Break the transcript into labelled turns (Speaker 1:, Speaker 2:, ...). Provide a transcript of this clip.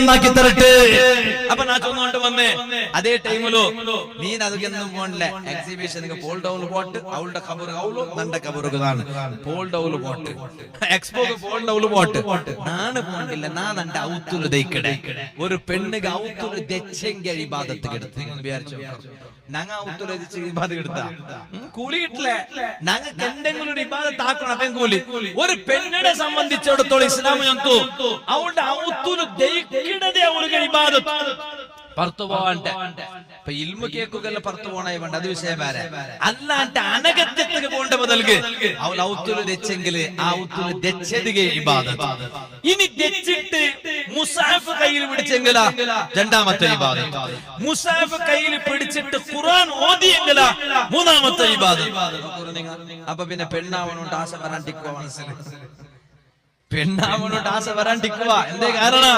Speaker 1: നന്നാക്കി തരട്ടെ. അപ്പൊ ഞാൻ ചൊന്നുകൊണ്ട് വന്നേ അതേ ടൈമിലോ നീ അതൊന്നും പോണില്ല എക്സിബിഷൻ പോൾ ഡൗൺ പോട്ട് അവളുടെ കബർ അവളും നന്റെ കബറുകളാണ് പോൾ ഡൗൺ പോട്ട് എക്സ്പോ പോൾ ഡൗൺ പോട്ട് നാണ് പോണ്ടില്ല നാ നന്റെ ഔത്തുല് ദയിക്കടേ ഒരു പെണ്ണുക ഔത്തുല് ദെച്ചെങ്കിൽ ഇബാദത്ത് കെടുത്ത് വിചാരിച്ചോ ഞങ്ങ ഔത്തുല് ഇബാദത്ത് കെടുത്താ കൂലി കിട്ടില്ലേ ഞങ്ങൾക്ക് എന്തെങ്കിലും ഒരു ഇബാദത്ത് ആക്കണം അപ്പം കൂലി ഒരു പെണ്ണിനെ സംബന്ധിച്ചിടത്തോളം ഇസ്ലാം ഞങ്ങൾക്കു അവളുടെ ഔത്തുല് ദയിക്കണതേ അവൾക്ക് ഇബാദത്ത് പുറത്തു പോവാണ്ട് ഇപ്പൊ ഇൽമു കേക്കുകല്ല പുറത്തു പോണായി വേണ്ട അത് വിഷയം വേറെ അല്ലാണ്ട് അനകത്യത്തിന് പോണ്ട ബദൽക്ക് അവൾ ഔത്തുല് തെച്ചെങ്കില് ആ ഔത്തുല് തെച്ചതുകെ ഇബാദത്ത്. ഇനി തെച്ചിട്ട് മുസാഫ് കയ്യിൽ പിടിച്ചെങ്കിലാ രണ്ടാമത്തെ ഇബാദത്ത്. മുസാഫ് കയ്യിൽ പിടിച്ചിട്ട് ഖുർആൻ ഓതിയെങ്കിലാ മൂന്നാമത്തെ ഇബാദത്ത്. അപ്പൊ പിന്നെ പെണ്ണാവണോണ്ട് ആശ വരാണ്ടിക്കുക മനസ്സിലായി പെണ്ണാവണോണ്ട് ആശ വരാണ്ടിക്കുക എന്തേ കാരണം